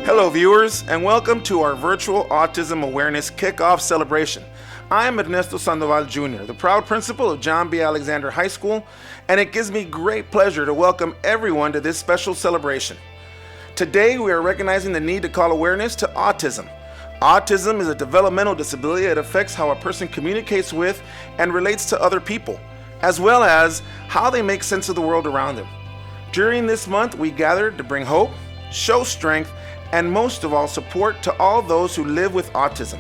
Hello viewers, and welcome to our virtual Autism Awareness Kickoff Celebration. I am Ernesto Sandoval Jr., the proud principal of John B. Alexander High School, and it gives me great pleasure to welcome everyone to this special celebration. Today we are recognizing the need to call awareness to autism. Autism is a developmental disability that affects how a person communicates with and relates to other people, as well as how they make sense of the world around them. During this month, we gathered to bring hope, show strength, and most of all, support to all those who live with autism.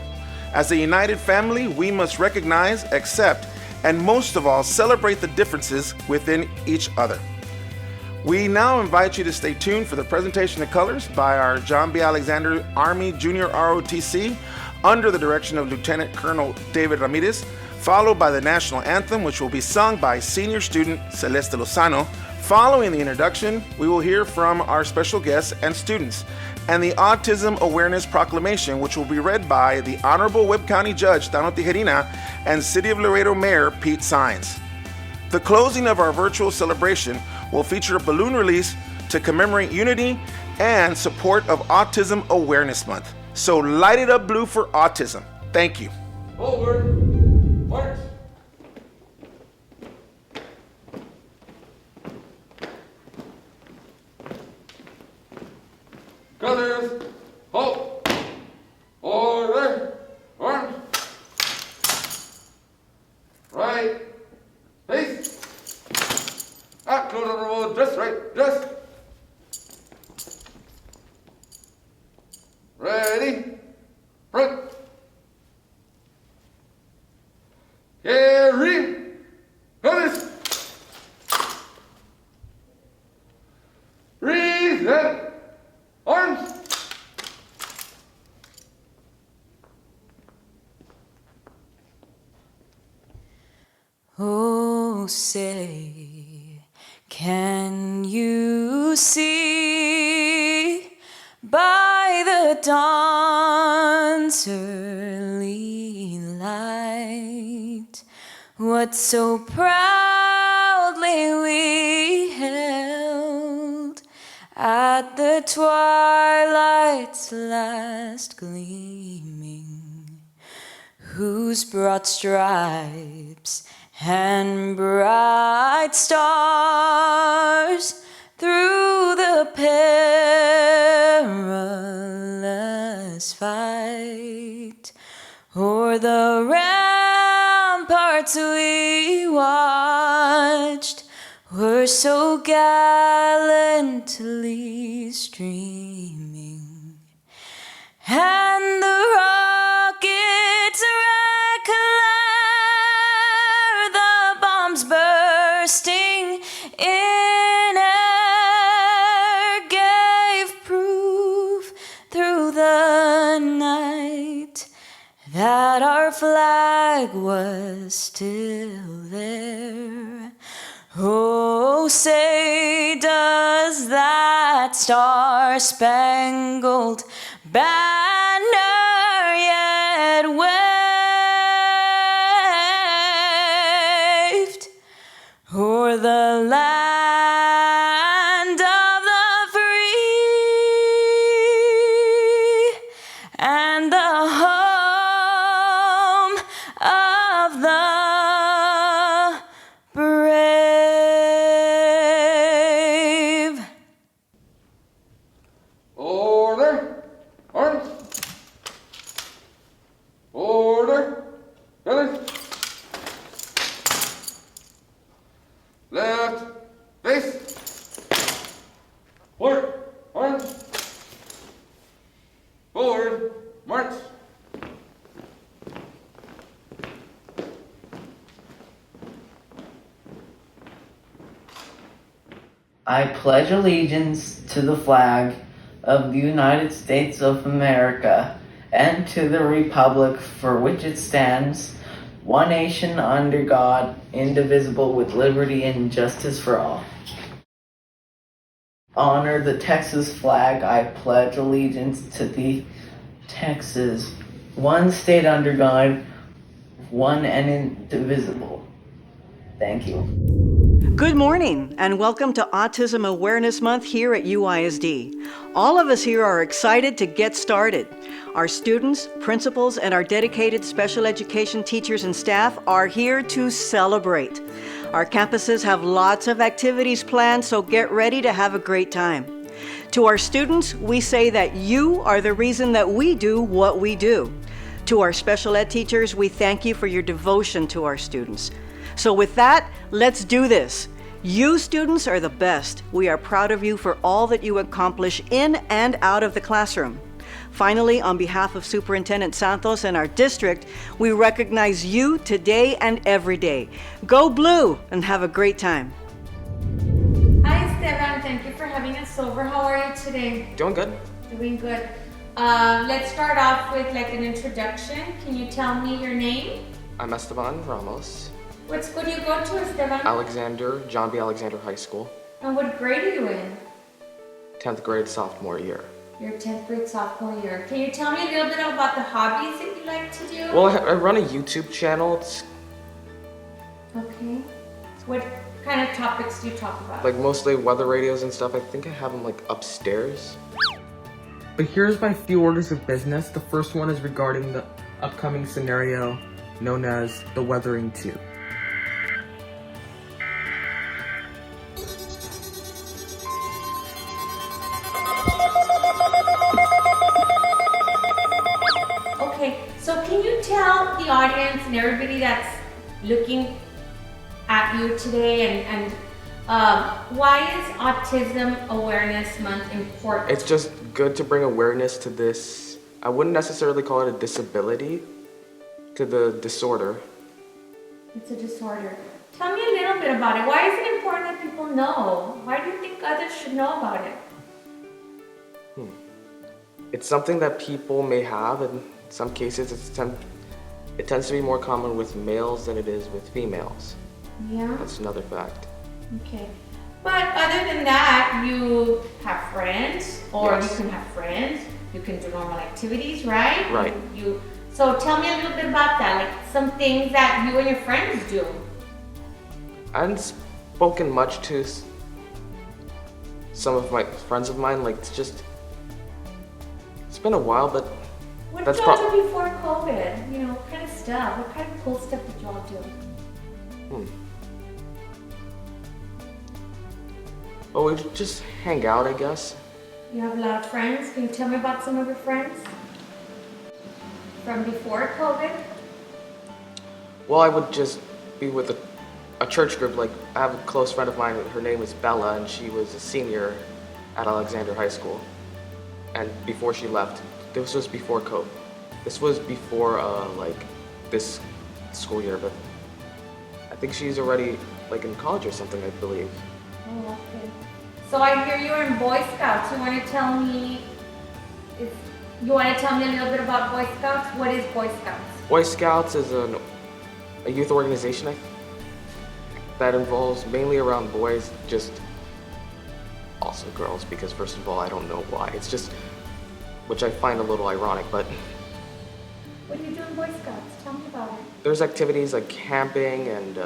As a united family, we must recognize, accept, and most of all, celebrate the differences within each other. We now invite you to stay tuned for the presentation of colors by our John B. Alexander Army Junior ROTC under the direction of Lieutenant Colonel David Ramirez, followed by the national anthem, which will be sung by senior student Celeste Lozano. Following the introduction, we will hear from our special guests and students, and the Autism Awareness Proclamation, which will be read by the Honorable Webb County Judge Tano Tijerina and City of Laredo Mayor Pete Saenz. The closing of our virtual celebration will feature a balloon release to commemorate unity and support of Autism Awareness Month. So light it up blue for autism. Thank you. Over. March. Colors. Halt. Order. Arms. Right. Face. Out to the road. Just right. Just. Ready. Front. Carry. Colors. Breathe in. Arms. Oh, say, can you see by the dawn's early light what so proudly we held at the twilight's last gleaming, whose broad stripes and bright stars through the perilous fight o'er the ramparts we watched were so gallantly streaming, and the rockets red glare, the bombs bursting in air gave proof through the night that our flag was still there. Oh, say, does that star-spangled banner yet waved o'er the land of the free and the home of the brave? Order. Arms. Order. Colors. Left. Face. Forward. Arms. Forward. March. I pledge allegiance to the flag of the United States of America and to the republic for which it stands, one nation under God, indivisible, with liberty and justice for all. Honor the Texas flag. I pledge allegiance to the Texas, one state under God, one and indivisible. Thank you. Good morning and welcome to Autism Awareness Month here at UISD. All of us here are excited to get started. Our students, principals, and our dedicated special education teachers and staff are here to celebrate. Our campuses have lots of activities planned, so get ready to have a great time. To our students, we say that you are the reason that we do what we do. To our special ed teachers, we thank you for your devotion to our students. So with that, let's do this. You students are the best. We are proud of you for all that you accomplish in and out of the classroom. Finally, on behalf of Superintendent Santos and our district, we recognize you today and every day. Go Blue and have a great time. Hi Esteban, thank you for having us over. How are you today? Doing good. Doing good. Let's start off with like an introduction. Can you tell me your name? I'm Esteban Ramos, What school do you go to, Esteban? John B. Alexander High School, And what grade are you in? 10th grade sophomore year. Your 10th grade sophomore year. Can you tell me a little bit about the hobbies that you like to do? Well, I run a YouTube channel. It's Okay. What kind of topics do you talk about? like mostly weather radios and stuff. I think I have them like upstairs. But here's my few orders of business. The first one is regarding the upcoming scenario known as the Weathering 2. Okay, so can you tell the audience and everybody that's looking at you today and why is Autism Awareness Month important? It's just good to bring awareness to this. I wouldn't necessarily call it a disability, to the disorder. It's a disorder. Tell me a little bit about it. Why is it important that people know? Why do you think others should know about it? It's something that people may have. In some cases, it tends to be more common with males than it is with females. Yeah. That's another fact. Okay. But other than that, you have friends, or Yes. you can have friends. You can do normal activities, right? Right. So tell me a little bit about that, like some things that you and your friends do. I haven't spoken much to some of my friends of mine. Like it's been a while, but What That's did y'all prob- do before COVID? You know, what kind of stuff? What kind of cool stuff did y'all do? well, we just hang out, I guess. You have a lot of friends. Can you tell me about some of your friends from before COVID? Well, I would just be with a church group. Like I have a close friend of mine. Her name is Bella, and she was a senior at Alexander High School. And before she left, this was before COVID. This was before like this school year, but I think she's already like in college or something, I believe. Oh, okay. So I hear you're in Boy Scouts. You want to tell me a little bit about Boy Scouts? What is Boy Scouts? Boy Scouts is a youth organization that involves mainly around boys, just also girls, because first of all, I don't know why. It's just, which I find a little ironic, but What do you do in Boy Scouts? Tell me about it. there's activities like camping and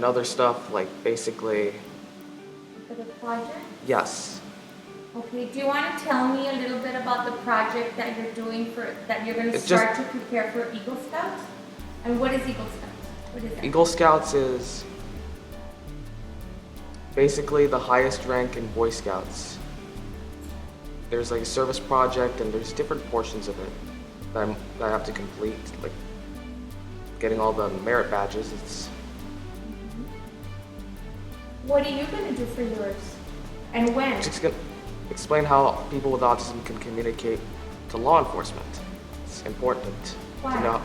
other stuff, like basically, For the project? yes. Okay. Do you want to tell me a little bit about the project that you're doing that you're going to It's just- start to prepare for Eagle Scouts? And what is Eagle Scouts? What is that? Eagle Scouts is basically the highest rank in Boy Scouts. There's like a service project and there's different portions of it that I have to complete, like getting all the merit badges. It's What are you going to do for yours? And when? just gonna explain how people with autism can communicate to law enforcement. It's important Why? to know.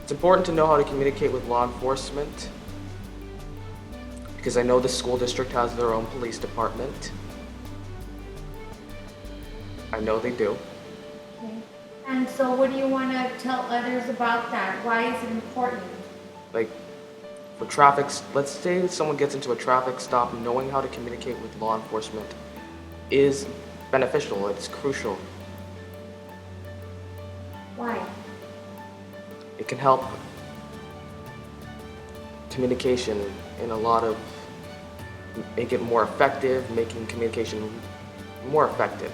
It's important to know how to communicate with law enforcement because I know the school district has their own police department. I know they do. Okay. And so what do you want to tell others about that? Why is it important? Like for traffic, let's say someone gets into a traffic stop, knowing how to communicate with law enforcement is beneficial, it's crucial. Why? It can help communication in a lot of, make it more effective, making communication more effective,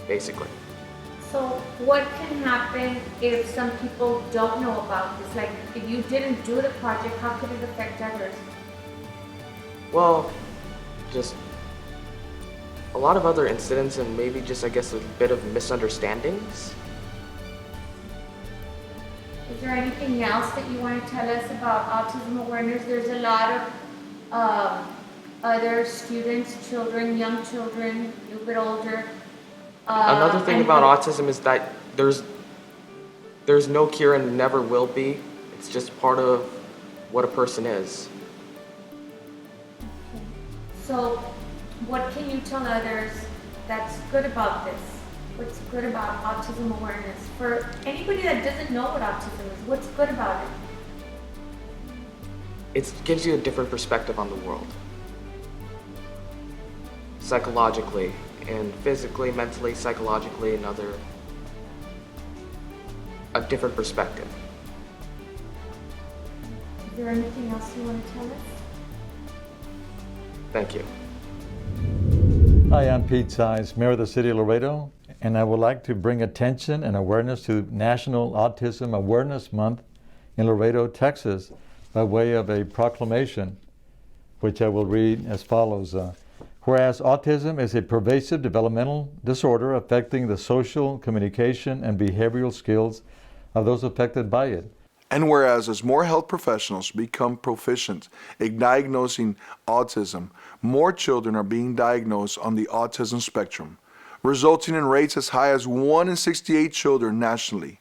basically. So what can happen if some people don't know about this? Like if you didn't do the project, how could it affect others? Well, just a lot of other incidents and maybe just, I guess, a bit of misunderstandings. Is there anything else that you want to tell us about autism awareness? There's a lot of other students, children, young children, a little bit older. Another thing about autism is that there's no cure and never will be. It's just part of what a person is. So what can you tell others that's good about this? What's good about autism awareness? For anybody that doesn't know what autism is, what's good about it? It gives you a different perspective on the world. Psychologically and physically, mentally, psychologically, a different perspective. Is there anything else you want to tell us? Thank you. Hi, I'm Pete Sides, Mayor of the City of Laredo, and I would like to bring attention and awareness to National Autism Awareness Month in Laredo, Texas, by way of a proclamation, which I will read as follows. Whereas autism is a pervasive developmental disorder affecting the social, communication, and behavioral skills of those affected by it. And whereas as more health professionals become proficient in diagnosing autism, more children are being diagnosed on the autism spectrum, resulting in rates as high as 1 in 68 children nationally.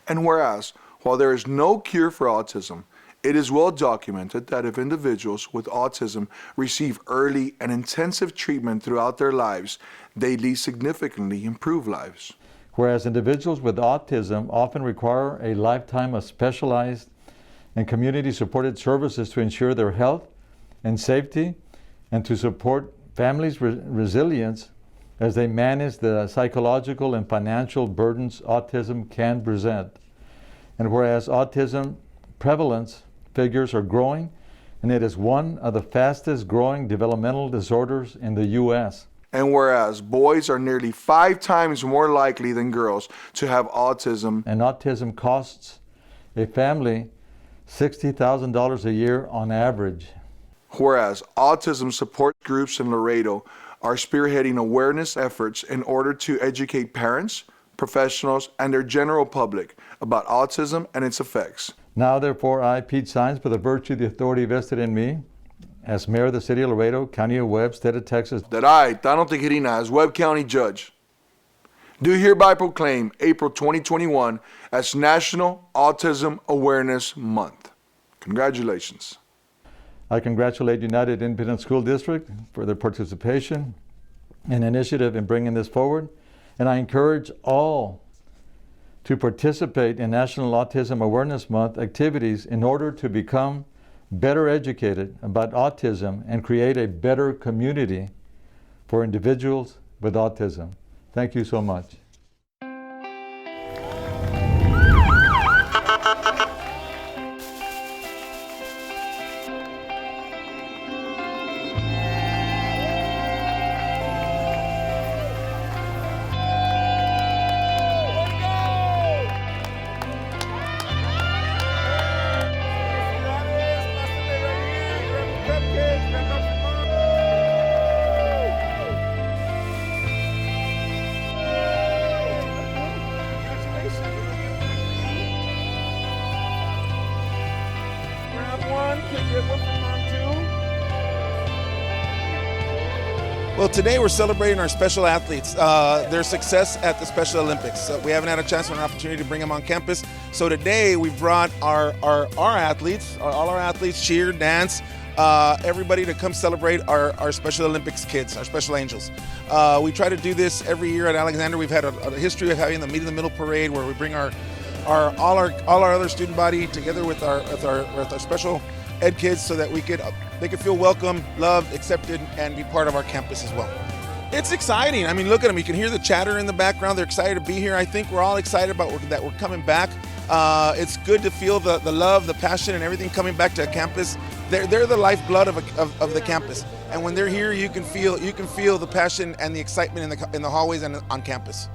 And whereas, while there is no cure for autism, it is well documented that if individuals with autism receive early and intensive treatment throughout their lives, they lead significantly improved lives. Whereas individuals with autism often require a lifetime of specialized and community-supported services to ensure their health and safety and to support families' resilience as they manage the psychological and financial burdens autism can present. And whereas autism prevalence figures are growing, and it is one of the fastest growing developmental disorders in the U.S. And whereas boys are nearly 5 times more likely than girls to have autism. And autism costs a family $60,000 a year on average. Whereas autism support groups in Laredo are spearheading awareness efforts in order to educate parents, professionals, and their general public about autism and its effects. Now, therefore, I, Pete Sines, by the virtue of the authority vested in me, as Mayor of the City of Laredo, County of Webb, State of Texas, that I, Donald Tijerina, as Webb County Judge, do hereby proclaim April 2021 as National Autism Awareness Month. Congratulations. I congratulate United Independent School District for their participation and initiative in bringing this forward, and I encourage all to participate in National Autism Awareness Month activities in order to become better educated about autism and create a better community for individuals with autism. Thank you so much. Well, today we're celebrating our special athletes, their success at the Special Olympics. We haven't had a chance or an opportunity to bring them on campus. So today we brought our athletes, all our athletes, cheer, dance, everybody to come celebrate our Special Olympics kids, our Special Angels. We try to do this every year at Alexander. We've had a history of having the Meet in the Middle parade where we bring all our other student body together with our special ed kids so that they could feel welcome, loved, accepted, and be part of our campus as well. It's exciting. I mean, look at them. You can hear the chatter in the background. They're excited to be here. I think we're all excited about that we're coming back. It's good to feel the love, the passion, and everything coming back to campus they're the lifeblood of the campus. And when they're here, you can feel the passion and the excitement in the hallways and on campus.